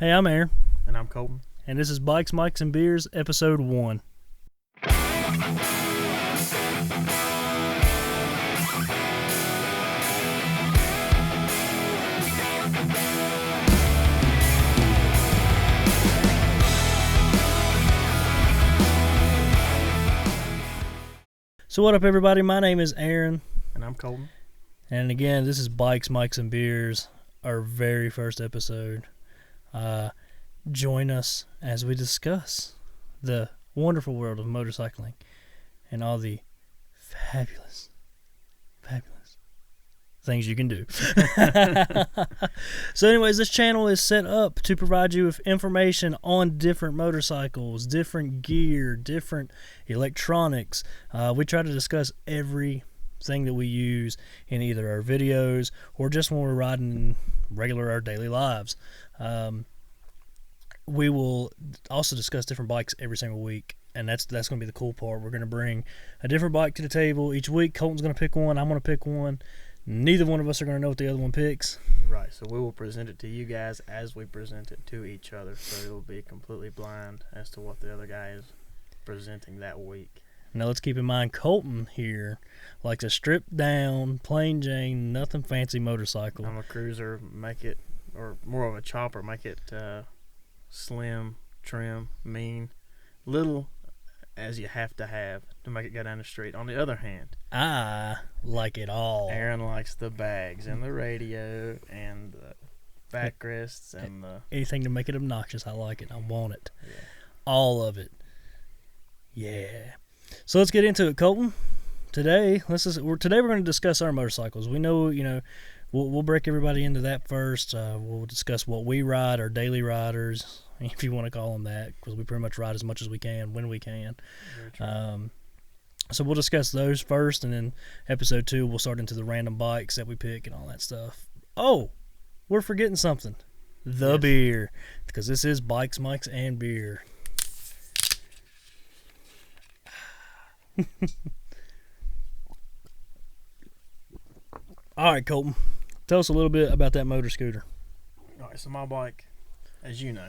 Hey, I'm Aaron. And I'm Colten. And this is Bikes, Mics, and Beers, Episode 1. So what up, everybody? My name is Aaron. And I'm Colten. And again, this is Bikes, Mics, and Beers, our very first episode. Join us as we discuss the wonderful world of motorcycling and all the fabulous things you can do. So anyways, this channel is set up to provide you with information on different motorcycles, different gear, different electronics. We try to discuss everything that we use in either our videos or just when we're riding our daily lives. We will also discuss different bikes every single week, and that's going to be the cool part. We're going to bring a different bike to the table each week. Colton's going to pick one. I'm going to pick one. Neither one of us are going to know what the other one picks. Right, so we will present it to you guys as we present it to each other, so it will be completely blind as to what the other guy is presenting that week. Now let's keep in mind, Colton here likes a stripped down, plain Jane, nothing fancy motorcycle. I'm a cruiser, or more of a chopper, make it slim, trim, mean, little as you have to make it go down the street. On the other hand, I like it all. Aaron likes the bags and the radio and the backrests and anything to make it obnoxious. I like it. I want it. Yeah. All of it. Yeah. So let's get into it, Colton. Today we're going to discuss our motorcycles. We know, we'll break everybody into that first. We'll discuss what we ride, our daily riders, if you want to call them that, because we pretty much ride as much as we can when we can. So we'll discuss those first, and then episode 2 we'll start into the random bikes that we pick and all that stuff. Oh, we're forgetting something. The beer, because this is Bikes, Mics, and Beer. All right, Colton, tell us a little bit about that motor scooter. All right, so my bike, as you know,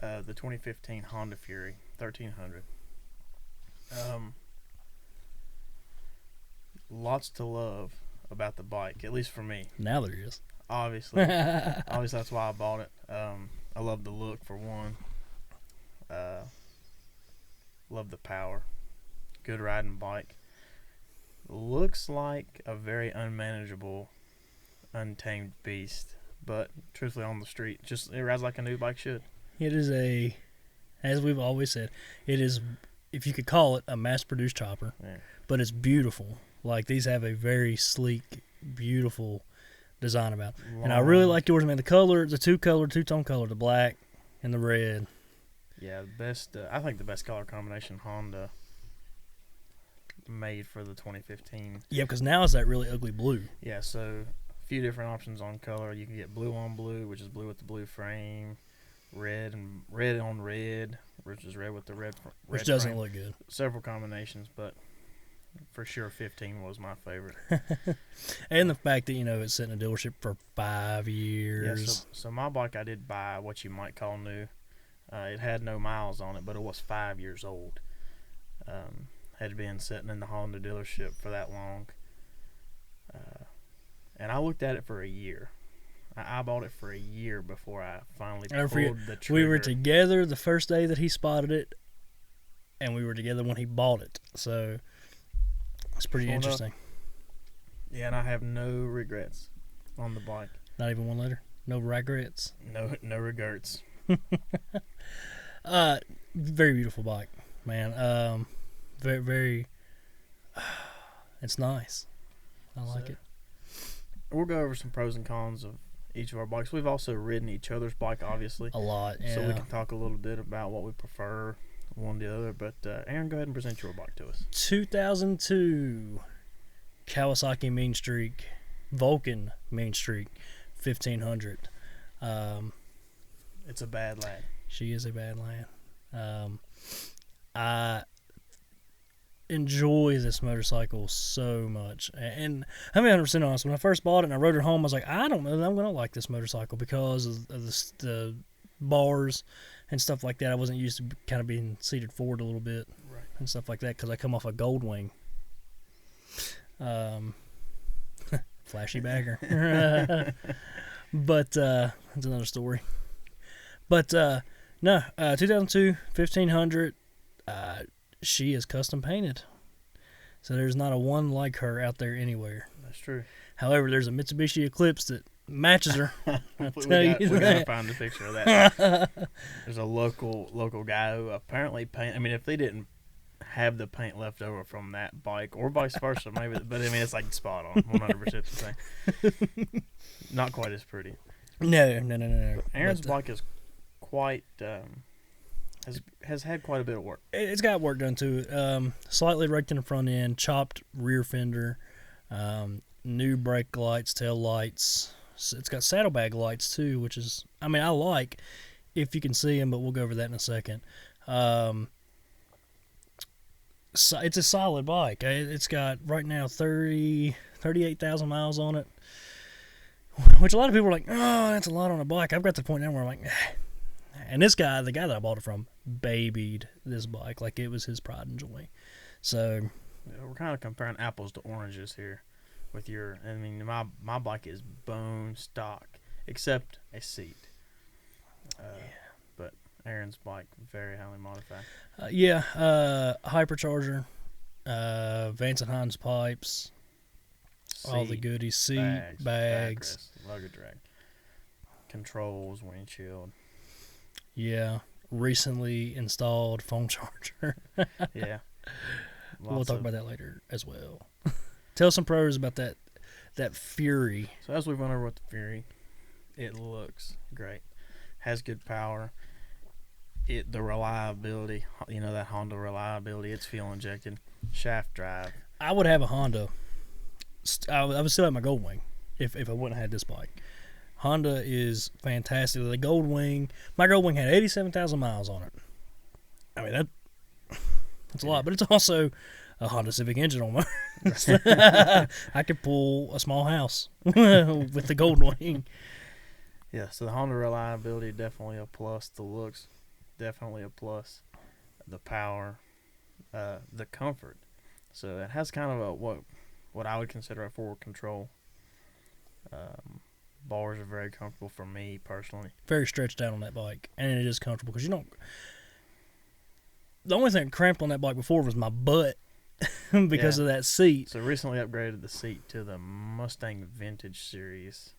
the 2015 Honda Fury 1300. Lots to love about the bike, at least for me. Now there is. Obviously that's why I bought it. I love the look, for one. Love the power. Good riding bike. Looks like a very unmanageable, untamed beast, but truthfully on the street, it rides like a new bike should. It is as we've always said, it is, if you could call it, a mass-produced chopper, but it's beautiful. Like, these have a very sleek, beautiful design about it. And I really like yours, man. The color, the two-tone color, the black and the red. Yeah, I think the best color combination Honda made for the 2015. Yeah, because now it's that really ugly blue. Yeah, so a few different options on color. You can get blue on blue, which is blue with the blue frame, red on red, which is red with the red which doesn't frame. Look good. Several combinations, but for sure 15 was my favorite. And the fact that, it's sitting in a dealership for 5 years. Yeah, so my bike I did buy what you might call new. It had no miles on it, but it was 5 years old. Had been sitting in the Honda dealership for that long. And I looked at it for a year. I bought it for a year before I finally pulled the trigger. We were together the first day that he spotted it, and we were together when he bought it. So it's pretty interesting. Yeah, and I have no regrets on the bike. Not even one letter? No regrets? No regrets. Very beautiful bike, man. Very, very. It's nice. I like it. We'll go over some pros and cons of each of our bikes. We've also ridden each other's bike, obviously. A lot, yeah. So we can talk a little bit about what we prefer, one to the other. But Aaron, go ahead and present your bike to us. 2002 Kawasaki Mean Streak, Vulcan Mean Streak, 1500. It's a bad lad. She is a bad lad. I enjoy this motorcycle so much, and I'm 100% honest. When I first bought it and I rode it home, I was like, I don't know that I'm gonna like this motorcycle because of the bars and stuff like that. I wasn't used to kind of being seated forward a little bit and stuff like that because I come off a gold wing. Flashy bagger. But that's another story. But no, 2002 1500. She is custom painted, so there's not a one like her out there anywhere. That's true. However, there's a Mitsubishi Eclipse that matches her. we gotta find a picture of that. There's a local guy who apparently paint. I mean, if they didn't have the paint left over from that bike, or vice versa, maybe. But I mean, it's like spot on, 100% the same. Not quite as pretty. No. Aaron's bike is quite has had quite a bit of work. It's got work done to it. Slightly wrecked in the front end, chopped rear fender, new brake lights, tail lights. It's got saddlebag lights too, which is, I mean, I like if you can see them, but we'll go over that in a second. So it's a solid bike. It's got right now 38,000 miles on it, which a lot of people are like, oh, that's a lot on a bike. I've got to the point now where I'm like, and this guy, the guy that I bought it from, babied this bike like it was his pride and joy. So yeah, we're kind of comparing apples to oranges here with your. I mean, my bike is bone stock except a seat. But Aaron's bike very highly modified. Hypercharger, Vance and Hines pipes, all the goodies, seat, bags, luggage rack, controls, windshield. Yeah, recently installed phone charger. Yeah, we'll talk about that later as well. Tell some pros about that Fury. So as we went over with the Fury, it looks great, has good power. The reliability, that Honda reliability, it's fuel injected, shaft drive. I would have a Honda. I would still have my Gold Wing if I wouldn't have had this bike. Honda is fantastic. The Gold Wing, my Gold Wing had 87,000 miles on it. I mean, that's a lot, but it's also a Honda Civic engine on mine. I could pull a small house with the Gold Wing. Yeah, so the Honda reliability, definitely a plus. The looks, definitely a plus. The power, the comfort. So it has kind of what I would consider a forward control. Bars are very comfortable for me personally. Very stretched out on that bike, and it is comfortable because you don't. The only thing cramped on that bike before was my butt because of that seat. So recently upgraded the seat to the Mustang Vintage Series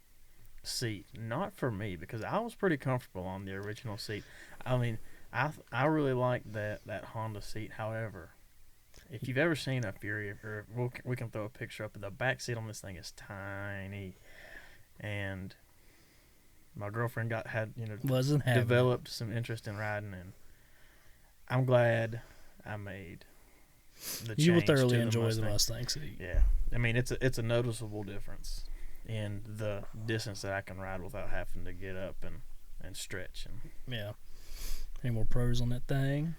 seat. Not for me because I was pretty comfortable on the original seat. I mean, I really like that Honda seat. However, if you've ever seen a Fury, or we can throw a picture up, but the back seat on this thing is tiny. And my girlfriend developed some interest in riding, and I'm glad I made the change. You will thoroughly enjoy Mustang. the Mustang seat. Yeah, I mean it's a noticeable difference in the distance that I can ride without having to get up and stretch. And yeah, any more pros on that thing?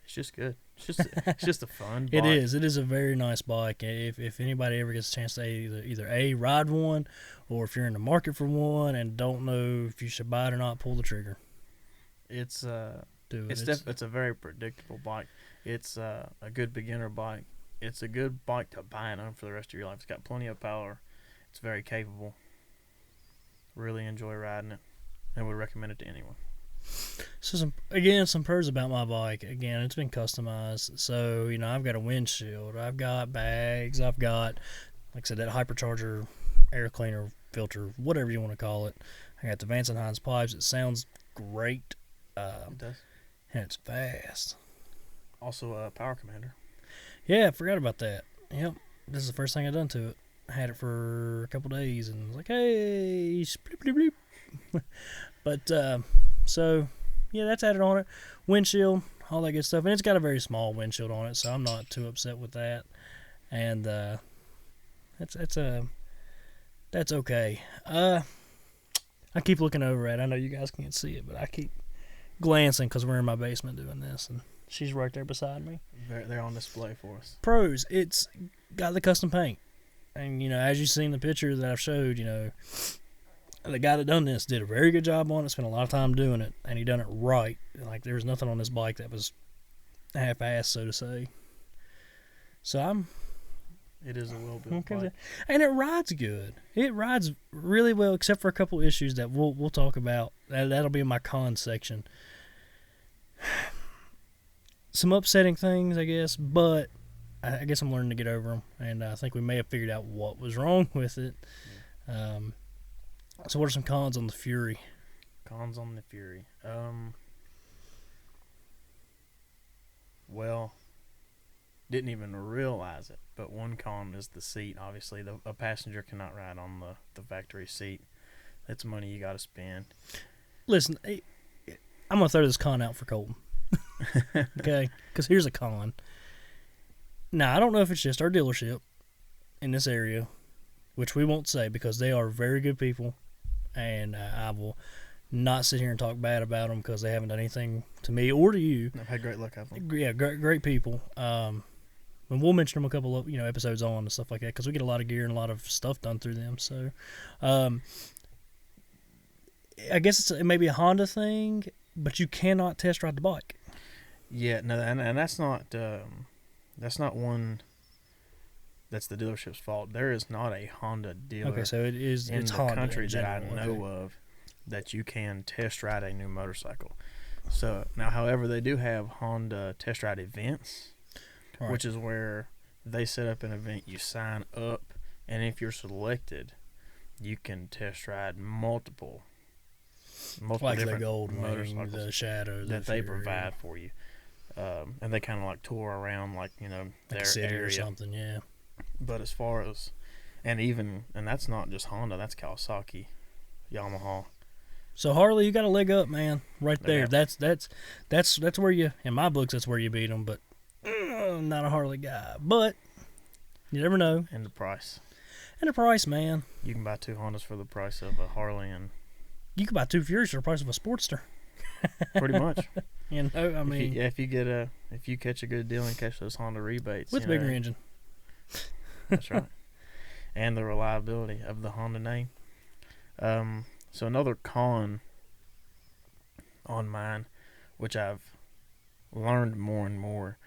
It's just good. It's just a fun bike. It is a very nice bike. If anybody ever gets a chance to either ride one, or if you're in the market for one and don't know if you should buy it or not, pull the trigger. It's a very predictable bike. It's a good beginner bike. It's a good bike to buy and own for the rest of your life. It's got plenty of power. It's very capable. Really enjoy riding it, and would recommend it to anyone. So some pros about my bike. Again, it's been customized. So I've got a windshield, I've got bags, I've got, like I said, that hypercharger, air cleaner, filter, whatever you want to call it. I got the Vance and Hines pipes. It sounds great. It does, and it's fast. Also, a power commander. Yeah, I forgot about that. Yep, this is the first thing I done to it. I had it for a couple days and was like, hey, bleep, bleep, bleep. But so, yeah, that's added on it. Windshield, all that good stuff. And it's got a very small windshield on it, so I'm not too upset with that. And that's okay. I keep looking over at it. I know you guys can't see it, but I keep glancing because we're in my basement doing this, and she's right there beside me. They're on display for us. Pros, it's got the custom paint. And, as you've seen the picture that I've showed, the guy that done this did a very good job on it, spent a lot of time doing it, and he done it right. Like, there was nothing on this bike that was half-assed, so to say. So It is a well built okay. bike. And it rides good. It rides really well, except for a couple issues that we'll talk about. That'll be in my cons section. Some upsetting things, I guess, but I guess I'm learning to get over them, and I think we may have figured out what was wrong with it. So what are some cons on the Fury? Cons on the Fury. Well, didn't even realize it, but one con is the seat. Obviously, a passenger cannot ride on the factory seat. That's money you got to spend. Listen, I'm going to throw this con out for Colton. Okay? Because here's a con. Now, I don't know if it's just our dealership in this area, which we won't say because they are very good people, and I will not sit here and talk bad about them because they haven't done anything to me or to you. I've had great luck with them. Yeah, great people. And we'll mention them a couple of episodes on and stuff like that because we get a lot of gear and a lot of stuff done through them. So, I guess it may be a Honda thing, but you cannot test ride the bike. Yeah, no, and that's not one. That's the dealership's fault. There is not a Honda dealer. Okay, so it's the Honda country in that I general. know of that you can test ride a new motorcycle. So now, however, they do have Honda test ride events, Right. which is where they set up an event. You sign up, and if you're selected, you can test ride multiple like the different Gold Wing, motorcycles the Shadow, that they provide for you. And they kind of like tour around, like their city area or something. Yeah. But as far as, and that's not just Honda, that's Kawasaki, Yamaha. So Harley, you got a leg up, man, right there. Yeah. That's where you, in my books, that's where you beat them. But I'm not a Harley guy. But you never know. And the price. And the price, man. You can buy two Hondas for the price of a Harley, and You could buy two Furies for the price of a Sportster. pretty much. I mean, if you catch a good deal and catch those Honda rebates with bigger engine. That's right. And the reliability of the Honda name. So another con on mine, which I've learned more and more,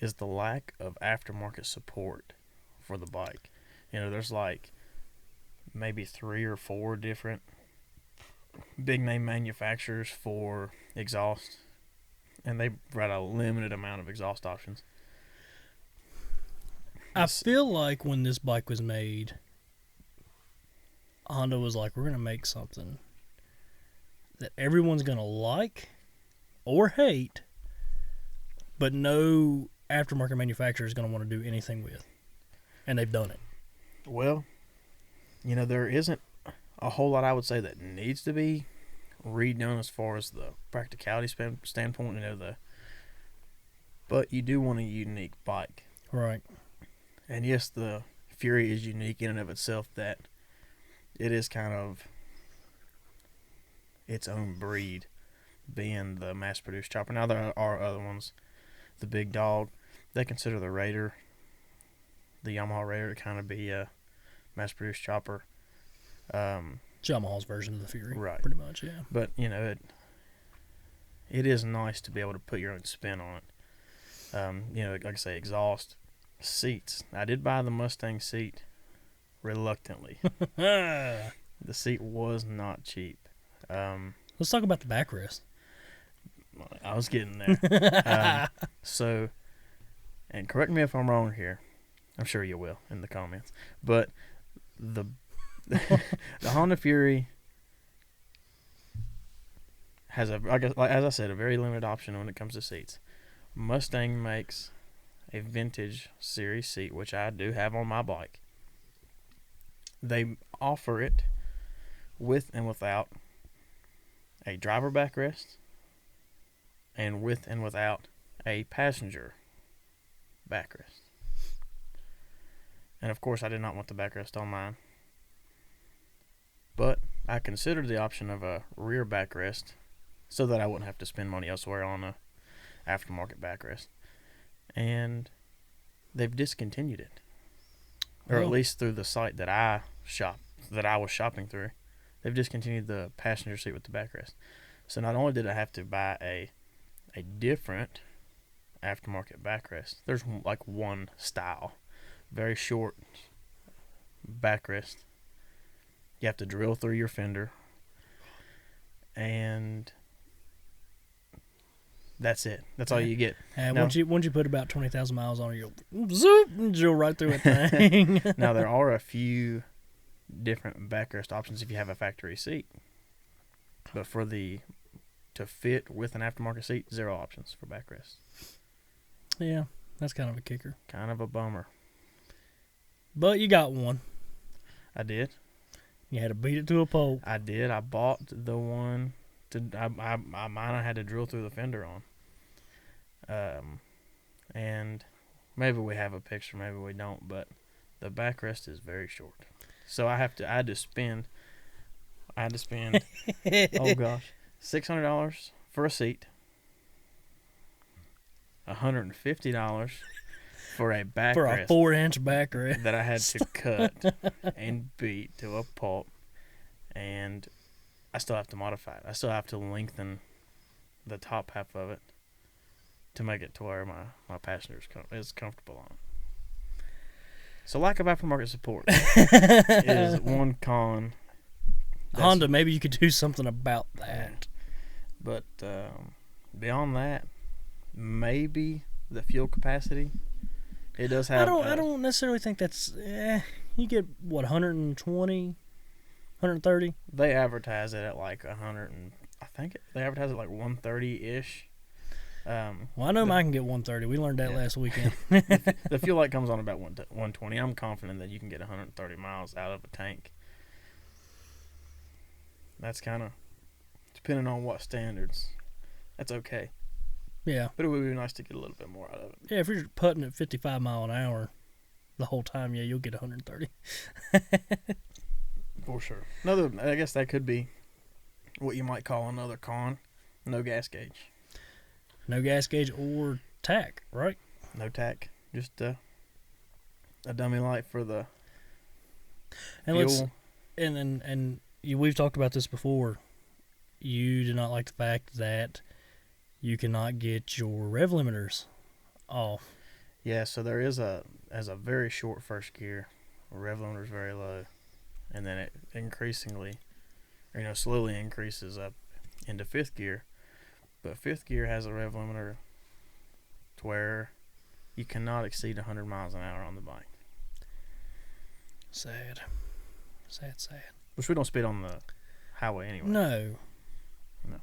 is the lack of aftermarket support for the bike. There's like maybe 3 or 4 different big name manufacturers for exhaust, and they brought a limited amount of exhaust options. I feel like when this bike was made, Honda was like, we're going to make something that everyone's going to like or hate, but no aftermarket manufacturer is going to want to do anything with. And they've done it. Well, there isn't a whole lot I would say that needs to be redone as far as the practicality standpoint. But you do want a unique bike. Right. And yes, the Fury is unique in and of itself, that it is kind of its own breed, being the mass-produced chopper. Now, there are other ones. The Big Dog, they consider the Raider, the Yamaha Raider, to kind of be a mass-produced chopper. Yamaha's version of the Fury. Right. Pretty much, yeah. But, it is nice to be able to put your own spin on it. Like I say, exhaust. Seats. I did buy the Mustang seat reluctantly. The seat was not cheap. Let's talk about the backrest. I was getting there. So, and correct me if I'm wrong here. I'm sure you will in the comments. But the Honda Fury has as I said, a very limited option when it comes to seats. Mustang makes a vintage series seat, which I do have on my bike. They offer it with and without a driver backrest, and with and without a passenger backrest. And of course, I did not want the backrest on mine, but I considered the option of a rear backrest so that I wouldn't have to spend money elsewhere on a aftermarket backrest. And they've discontinued it, or at least through the site that I was shopping through. they've discontinued the passenger seat with the backrest. So not only did I have to buy a different aftermarket backrest, there's like one style, very short backrest. You have to drill through your fender, and that's it. That's all you get. And Now, once you put about 20,000 miles on it, you'll zoop and drill right through that thing. now there are a few different backrest options if you have a factory seat, but to fit with an aftermarket seat, 0 options for backrest. Yeah, that's kind of a kicker. Kind of a bummer. But you got one. I did. You had to beat it to a pulp. I did. I bought the one. Mine I had to drill through the fender on. And maybe we have a picture, maybe we don't, but the backrest is very short. So I had to spend oh gosh, $600 for a seat, $150 for a backrest, For a 4-inch backrest that I had to cut and beat to a pulp, and I still have to modify it. I still have to lengthen the top half of it to make it to where my passenger is comfortable on. So lack of aftermarket support is one con. Honda, maybe you could do something about that. But beyond that, maybe the fuel capacity. It does have. I don't necessarily think that's. You get what, 120, 130. They advertise it at like 100, and I think they advertise it like 130 ish. Well, I know mine can get 130. We learned that last weekend. The fuel light comes on about 120. I'm confident that you can get 130 miles out of a tank. That's kind of depending on what standards. That's okay. Yeah. But it would be nice to get a little bit more out of it. Yeah, if you're putting at 55 mile an hour the whole time, yeah, you'll get 130. For sure. I guess that could be what you might call another con. No gas gauge. No gas gauge or tack, right? No tack. Just a dummy light for the fuel. We've talked about this before. You do not like the fact that you cannot get your rev limiters off. Yeah, so there is as a very short first gear, rev limiter is very low, and then it slowly increases up into fifth gear. But fifth gear has a rev limiter to where you cannot exceed 100 miles an hour on the bike. Sad. Sad. Which we don't speed on the highway anyway. No. No,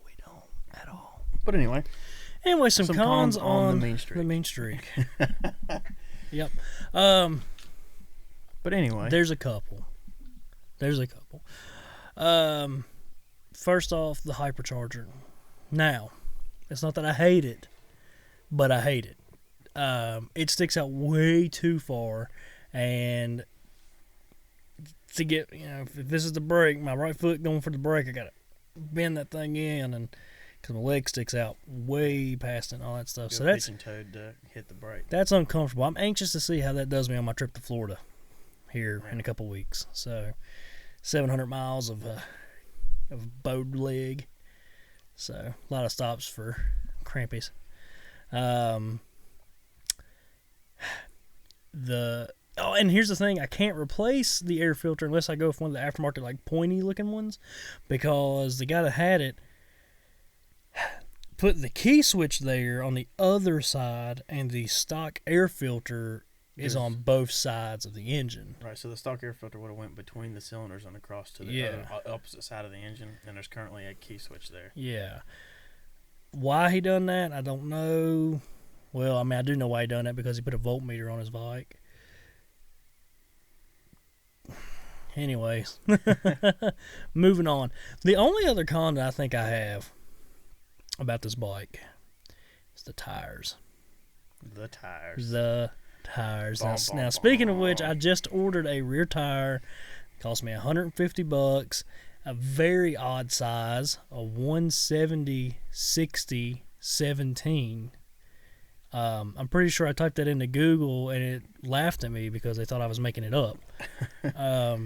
we don't at all. But anyway, some cons on the mean streak. Yep. But anyway, there's a couple. First off, the hypercharger. Now, it's not that I hate it, but I hate it. It sticks out way too far, and to get, if this is the brake, my right foot going for the brake, I gotta bend that thing in, and because my leg sticks out way past it and all that stuff. So that's pitching-toed to hit the brake. That's uncomfortable. I'm anxious to see how that does me on my trip to Florida here in a couple weeks. So 700 miles of bowed leg. So a lot of stops for crampies. And here's the thing, I can't replace the air filter unless I go with one of the aftermarket, like, pointy looking ones, because the guy that had it put the key switch there on the other side, and the stock air filter is on both sides of the engine. Right, so the stock air filter would have went between the cylinders and across to the other, opposite side of the engine, and there's currently a key switch there. Yeah. Why he done that, I don't know. Well, I mean, I do know why he done that, because he put a voltmeter on his bike. Anyways, moving on. The only other con that I think I have about this bike is the tires. The tires. Now, speaking of which, I just ordered a rear tire. It cost me $150. A very odd size, a 170/60/17. I'm pretty sure I typed that into Google and it laughed at me because they thought I was making it up. I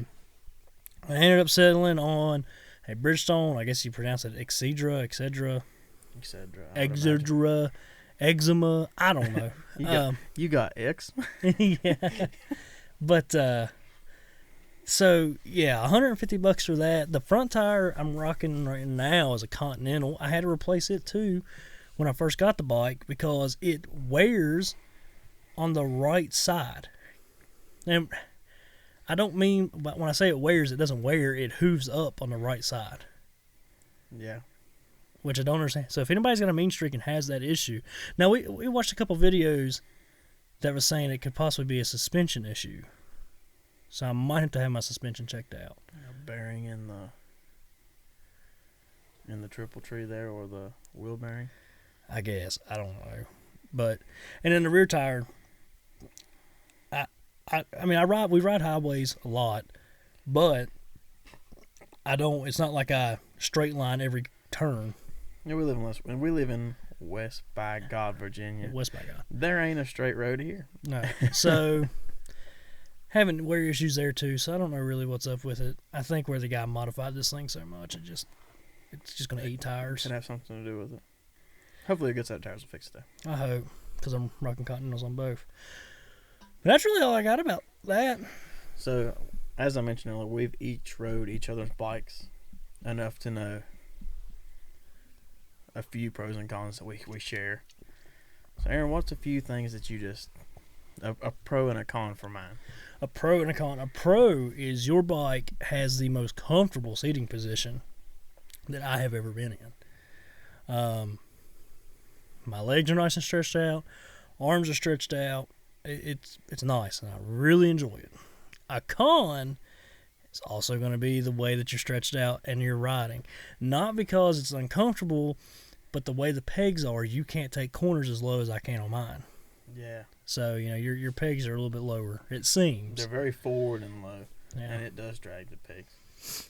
ended up settling on a Bridgestone. I guess you pronounce it Excedra, eczema. I don't know. You got X. Yeah. But so yeah, $150 for that. The front tire I'm rocking right now is a Continental. I had to replace it too when I first got the bike because it wears on the right side. And I don't mean, but when I say it wears, it doesn't wear. It hooves up on the right side. Yeah. Which I don't understand. So if anybody's got a mean streak and has that issue, now we watched a couple videos that was saying it could possibly be a suspension issue. So I might have to have my suspension checked out. A bearing in the triple tree there, or the wheel bearing. I guess I don't know, but and then the rear tire. I mean we ride highways a lot, but I don't. It's not like I straight line every turn. Yeah, we live in West by God, Virginia. West by God. There ain't a straight road here. No. So having wear issues there too. So I don't know really what's up with it. I think where the guy modified this thing so much, it's just gonna eat tires. Could have something to do with it. Hopefully, a good set of tires will fix it though. I hope, because I'm rocking Continentals on both. But that's really all I got about that. So, as I mentioned earlier, we've each rode each other's bikes enough to know a few pros and cons that we share. So, Aaron, what's a few things that you just a pro and a con for mine? A pro and a con. A pro is your bike has the most comfortable seating position that I have ever been in. My legs are nice and stretched out. Arms are stretched out. It's nice, and I really enjoy it. A con is also going to be the way that you're stretched out and you're riding. Not because it's uncomfortable, but the way the pegs are, you can't take corners as low as I can on mine. Yeah. So, your pegs are a little bit lower, it seems. They're very forward and low, Yeah. and it does drag the pegs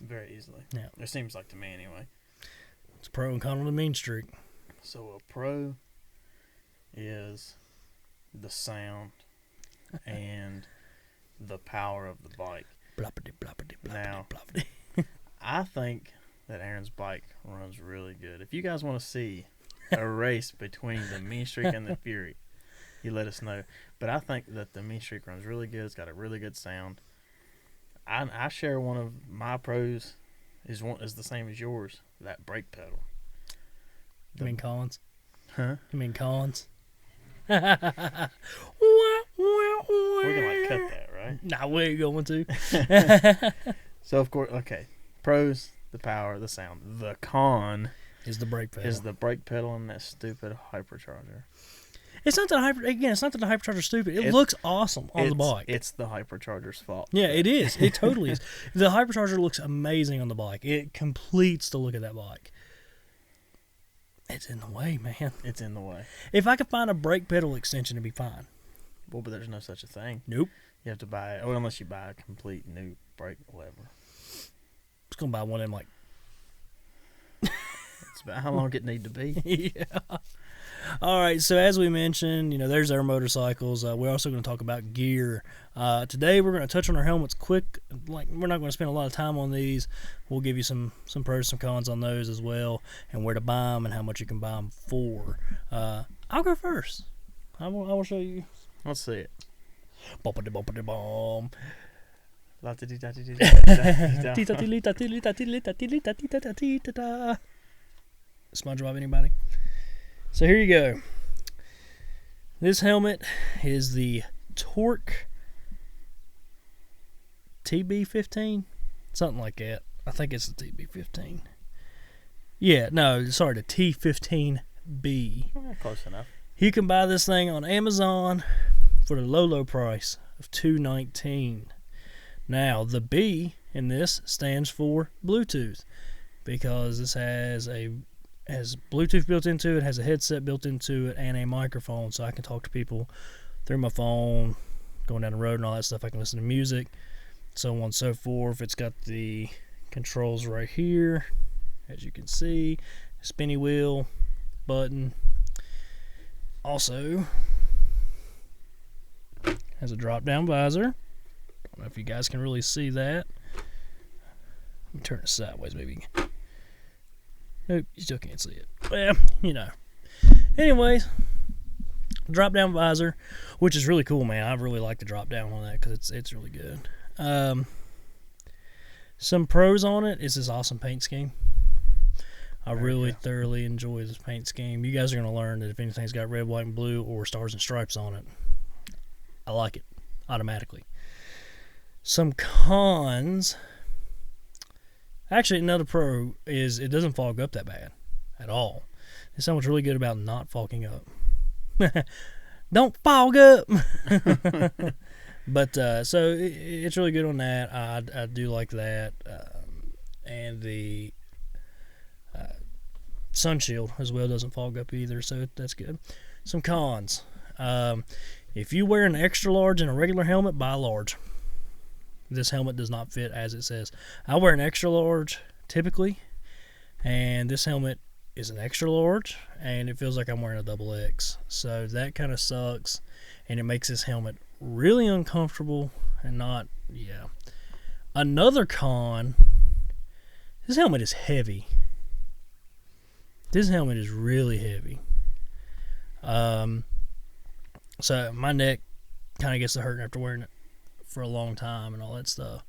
very easily. Yeah. It seems like to me anyway. It's a pro and con on the mean streak. So a pro is the sound and the power of the bike. Bloppity, bloppity, bloppity, Now, bloppity. I think that Aaron's bike runs really good. If you guys want to see a race between the Mean Streak and the Fury, you let us know. But I think that the Mean Streak runs really good. It's got a really good sound. I share one of my pros is the same as yours. That brake pedal. You mean Collins? Huh? You mean Collins? We're gonna cut that, right? Nah, we ain't going to. So of course, okay. Pros: the power, the sound. The con Is the brake pedal. is the brake pedal and that stupid hypercharger. It's not that it's not that the hypercharger's stupid. It looks awesome on the bike. It's the hypercharger's fault. Yeah, it is. It totally is. The hypercharger looks amazing on the bike. It completes the look of that bike. It's in the way, man. It's in the way. If I could find a brake pedal extension, it'd be fine. Well, but there's no such a thing. Nope. You have to buy it, unless you buy a complete new brake lever. Just gonna buy one of them, like. It's about how long it need to be. Yeah. All right, so as we mentioned, there's our motorcycles. We're also going to talk about gear. Today we're going to touch on our helmets quick. Like, we're not going to spend a lot of time on these. We'll give you some pros, some cons on those as well, and where to buy them and how much you can buy them for. I'll go first. I will show you. Let's see it. Boppity bomb. SpongeBob, anybody? So here you go. This helmet is the Torque TB15, something like that. I think it's the TB15. Yeah, no, sorry, the T15B. Close enough. You can buy this thing on Amazon for the low price of $219. Now, the B in this stands for Bluetooth, because this has Bluetooth built into it, has a headset built into it, and a microphone, so I can talk to people through my phone, going down the road and all that stuff. I can listen to music, so on and so forth. It's got the controls right here, as you can see, spinny wheel, button. Also has a drop down visor. Don't know if you guys can really see that. Let me turn it sideways, maybe. Nope, you still can't see it. Well, you know. Anyways, drop down visor, which is really cool, man. I really like the drop down on that because it's really good. Some pros on it is this awesome paint scheme. I really thoroughly enjoy this paint scheme. You guys are going to learn that if anything's got red, white, and blue or stars and stripes on it, I like it automatically. Some cons. Actually, another pro is it doesn't fog up that bad at all. This helmet's really good about not fogging up. Don't fog up. But so it's really good on that. I do like that, and the sun shield as well doesn't fog up either, so that's good. Some cons. If you wear an extra large in a regular helmet, buy a large. This helmet does not fit as it says. I wear an extra large typically, and this helmet is an extra large, and it feels like I'm wearing a double X. So that kind of sucks, and it makes this helmet really uncomfortable and not, yeah. Another con, this helmet is heavy. This helmet is really heavy. So my neck kind of gets to hurting after wearing it for a long time and all that stuff.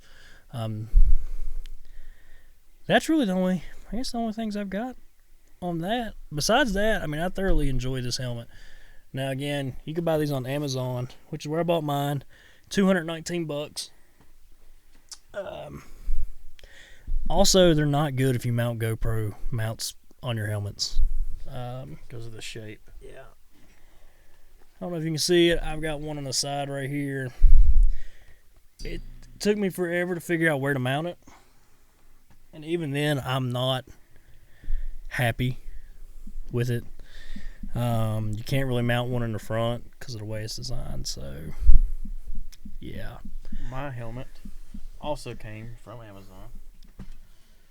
That's really the only things I've got on that. Besides that, I mean, I thoroughly enjoy this helmet. Now again, you can buy these on Amazon, which is where I bought mine. $219. Also, they're not good if you mount GoPro mounts on your helmets. Because of the shape. Yeah. I don't know if you can see it. I've got one on the side right here. It took me forever to figure out where to mount it. And even then, I'm not happy with it. You can't really mount one in the front because of the way it's designed. So, yeah. My helmet also came from Amazon.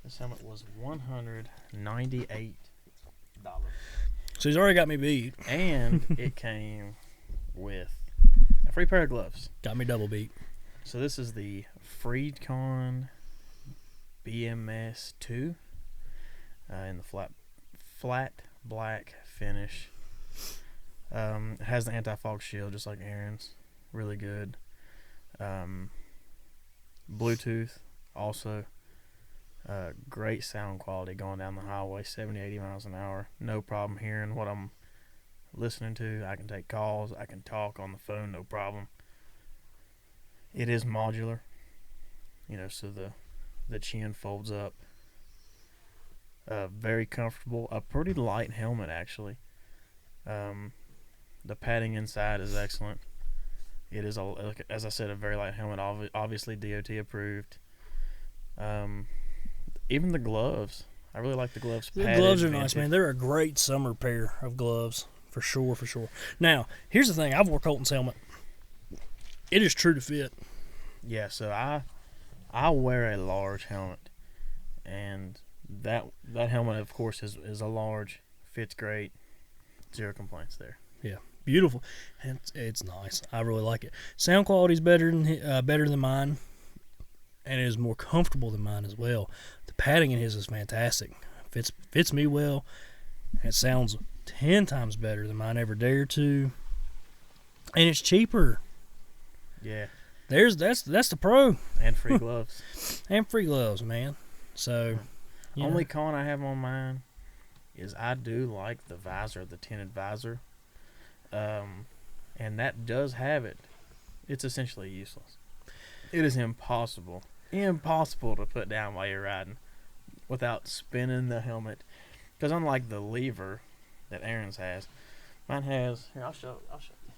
This helmet was $198. So he's already got me beat. And it came with a free pair of gloves. Got me double beat. So this is the Freedcon BMS 2 in the flat black finish. It has the anti-fog shield just like Aaron's. Really good. Bluetooth also. Great sound quality going down the highway, 70-80 miles an hour. No problem hearing what I'm listening to. I can take calls. I can talk on the phone, no problem. It is modular, so the chin folds up. Very comfortable. A pretty light helmet, actually. The padding inside is excellent. It is, as I said, a very light helmet, obviously DOT approved. Even the gloves. I really like the gloves. The gloves are nice, man. They're a great summer pair of gloves, for sure. Now, here's the thing. I've worn Colten's helmet. It is true to fit. Yeah, so I wear a large helmet, and that helmet, of course, is a large. Fits great. Zero complaints there. Yeah, beautiful. And it's nice. I really like it. Sound quality is better than mine, and it is more comfortable than mine as well. The padding in his is fantastic. Fits me well, and it sounds 10 times better than mine ever dared to. And it's cheaper. Yeah. That's the pro. And free gloves. And free gloves, man. So, only con I have on mine is I do like the visor, the tinted visor. And that does have it. It's essentially useless. It is impossible to put down while you're riding without spinning the helmet. Because unlike the lever that Aaron's has, mine has, here, I'll show you.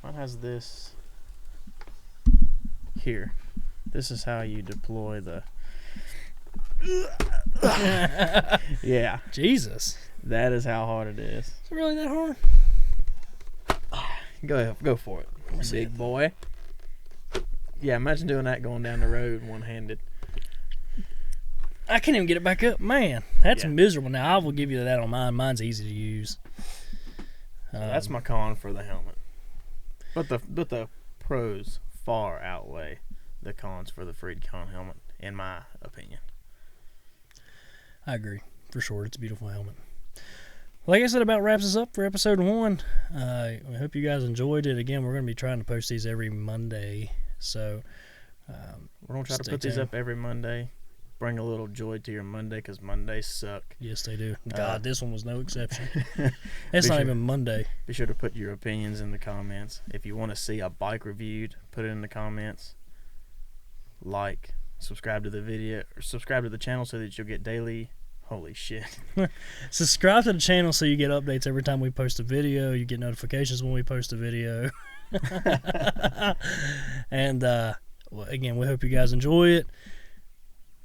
Mine has this here. This is how you deploy the yeah. Jesus. That is how hard it is. Is it really that hard? Go for it, big boy. Yeah, imagine doing that going down the road one-handed. I can't even get it back up. Man, that's miserable. Now, I will give you that on mine. Mine's easy to use. That's my con for the helmet. But the pros far outweigh the cons for the Freedcon helmet, in my opinion. I agree. For sure. It's a beautiful helmet. Like I said, about wraps us up for episode 1. I hope you guys enjoyed it. Again, we're going to be trying to post these every Monday. So we're going to try to put these up every Monday. Bring a little joy to your Monday, because Mondays suck. Yes, they do. God, this one was no exception. It's not even Monday. Be sure to put your opinions in the comments. If you want to see a bike reviewed, put it in the comments. Like, subscribe to the video, or subscribe to the channel so that you'll get daily. Holy shit. Subscribe to the channel so you get updates every time we post a video. You get notifications when we post a video. And, again, we hope you guys enjoy it.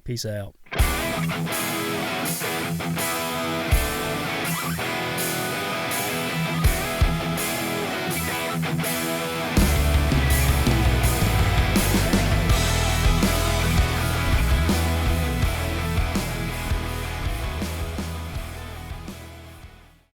Peace out.